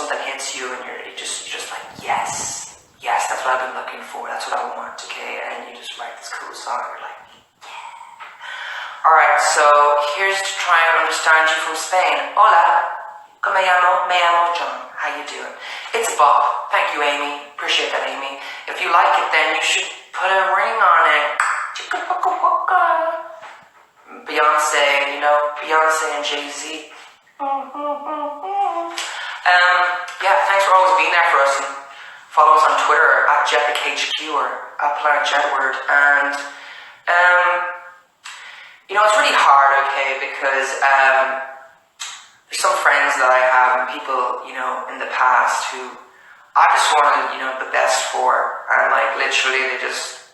something hits you and you're just like, yes, that's what I've been looking for, that's what I want, okay? And you just write this cool song, you're like, yeah. Alright, so here's to try and understand you from Spain. Hola, me llamo John. How you doing? It's Bob. Thank you, Amy. Appreciate that, Amy. If you like it, then you should put a ring on it. Beyonce, you know, Beyonce and Jay-Z. Yeah, thanks for always being there for us, and follow us on Twitter at JetWardHQ or at Planet JEDWARD. And you know, it's really hard, okay, because there's some friends that I have and people, you know, in the past who I just wanted, you know, the best for, and like literally they just,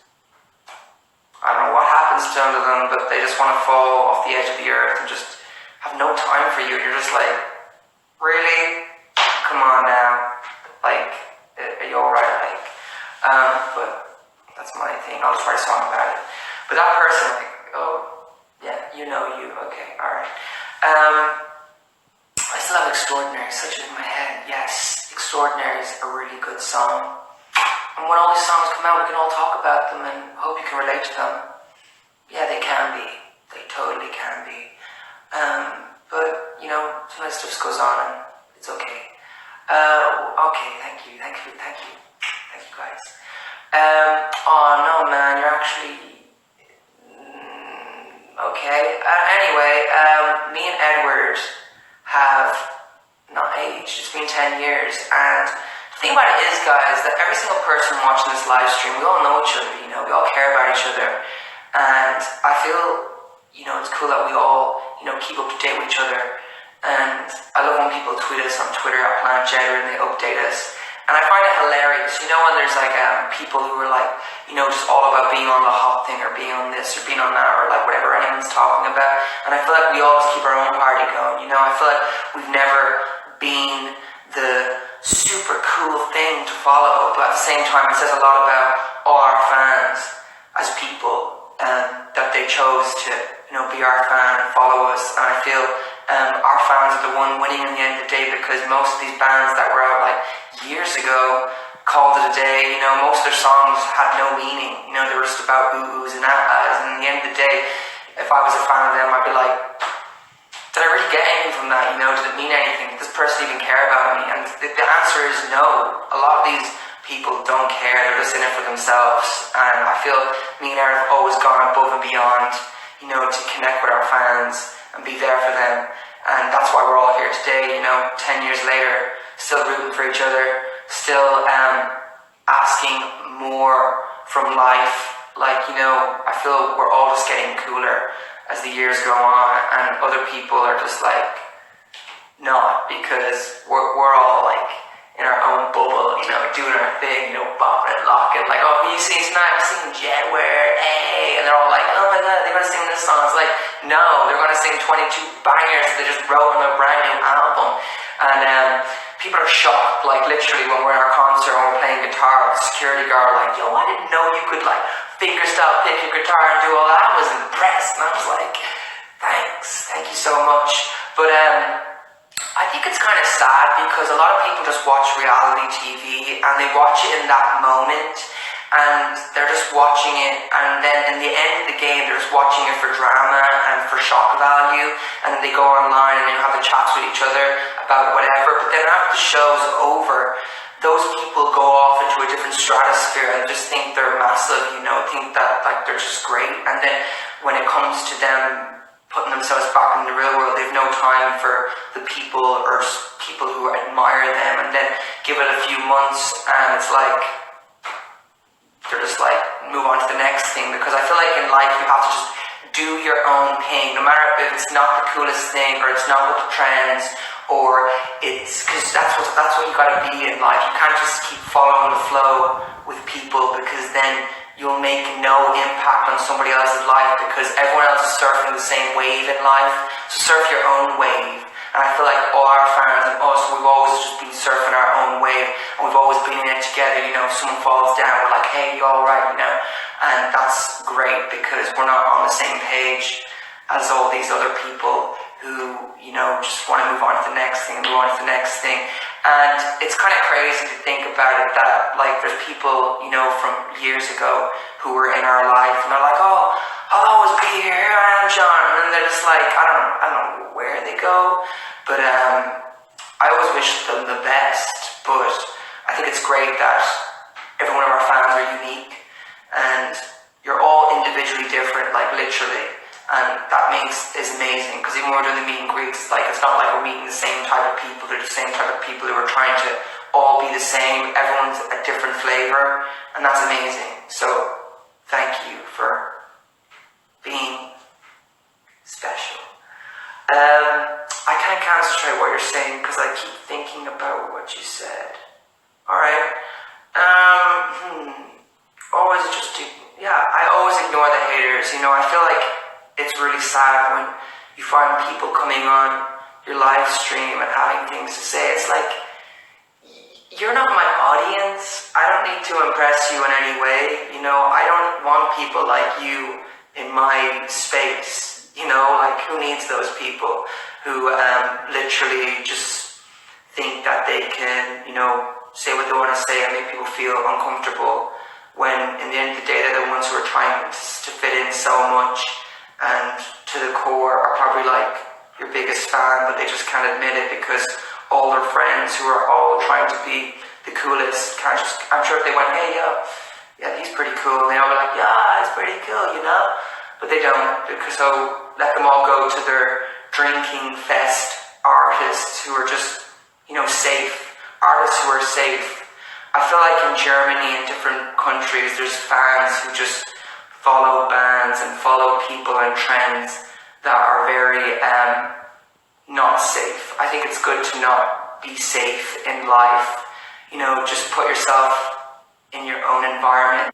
I don't know what happens to them, but they just want to fall off the edge of the earth and just have no time for you. And you're just like, really? Come on now. Like, are you alright? Like, but that's my thing. I'll just write a song about it. But that person, like, oh, yeah, you know you. Okay, alright. I still have Extraordinary such in my head. Yes, Extraordinary is a really good song. And when all these songs come out, we can all talk about them and hope you can relate to them. Yeah, they can be. They totally can be. But, you know, sometimes stuff just goes on and it's okay. Okay, thank you guys. Oh no, man, you're actually... okay. Anyway, me and Edward have not aged. It's been 10 years, and the thing about it is, guys, that every single person watching this live stream, we all know each other, you know, we all care about each other, and I feel, you know, it's cool that we all, you know, keep up to date with each other. And I love when people tweet us on Twitter at Planet JEDWARD and they update us. And I find it hilarious, you know, when there's like people who are like, you know, just all about being on the hot thing or being on this or being on that or like whatever anyone's talking about. And I feel like we all just keep our own party going, you know. I feel like we've never been the super cool thing to follow, but at the same time it says a lot about all our fans as people, that they chose to, you know, be our fan and follow us. And I feel our fans are the one winning in the end of the day, because most of these bands that were out like years ago called it a day, you know, most of their songs had no meaning, you know, they were just about oohs and ahs, and in the end of the day, if I was a fan of them, I'd be like, did I really get anything from that, you know, did it mean anything, did this person even care about me? And the answer is no. A lot of these people don't care, they're just in it for themselves, and I feel me and Aaron have always gone above and beyond, you know, to connect with our fans and be there for them. And that's why we're all here today, you know, 10 years later, still rooting for each other, still asking more from life. Like, you know, I feel we're all just getting cooler as the years go on, and other people are just like not, because we're all like in our own bubble, you know, doing our thing, you know, bopping and locking, like, oh, who you singing tonight? I'm singing JEDWARD, hey, and they're all like, oh my god, they're gonna sing this song. It's like, no, they're gonna sing 22 bangers they just wrote on their brand new album. And people are shocked, like literally when we're in our concert and we're playing guitar, the security guard like, yo, I didn't know you could like fingerstyle pick your guitar and do all that. I was impressed, and I was like, thank you so much. But I think it's kind of sad, because a lot of people just watch reality TV and they watch it in that moment, and they're just watching it, and then in the end of the game they're just watching it for drama and for shock value, and then they go online and they have the chats with each other about whatever. But then after the show's over, those people go off into a different stratosphere and just think they're massive, you know, think that like they're just great, and then when it comes to them putting themselves back in the real world, they have no time for the people or people who admire them. And then give it a few months and it's like they're just like move on to the next thing, because I feel like in life you have to just do your own thing, no matter if it's not the coolest thing or it's not with the trends, or it's because that's what you gotta be in life. You can't just keep following the flow with people, because then you'll make no impact on somebody else's life, because everyone else is surfing the same wave in life. So surf your own wave. And I feel like all our fans and us, we've always just been surfing our own wave, and we've always been in it together. You know, if someone falls down, we're like, hey, you alright, you know? And that's great, because we're not on the same page as all these other people who, you know, just want to move on to the next thing, move on to the next thing. And it's kind of crazy to think about it that, like, there's people, you know, from years ago who were in our life and they're like, oh, I'll always be here, here I am, John. And then they're just like, I don't know where they go, but I always wish them the best. But I think it's great that every one of our fans are unique and you're all individually different, like literally. And that is amazing, because even when we're doing the meet and greets, like, it's not like we're meeting the same type of people. They're the same type of people who are trying to all be the same. Everyone's a different flavor, and that's amazing. So thank you for being special. I can't concentrate what you're saying because I keep thinking about what you said. Alright. Always just, I always ignore the haters. You know, I feel like it's really sad when you find people coming on your live stream and having things to say. It's like, you're not my audience. I don't need to impress you in any way. You know, I don't want people like you in my space. You know, like, who needs those people who literally just think that they can, you know, say what they want to say and make people feel uncomfortable, when in the end of the day they're the ones who are trying to fit in so much and to the core are probably like your biggest fan, but they just can't admit it because all their friends who are all trying to be the coolest can't just, I'm sure if they went, hey, yeah, he's pretty cool, and they'll be like, yeah, he's pretty cool, you know? But they don't, because so let them all go to their drinking fest artists who are just, you know, safe. Artists who are safe. I feel like in Germany and different countries, there's fans who just follow bands and follow people and trends that are very not safe. I think it's good to not be safe in life. You know, just put yourself in your own environment.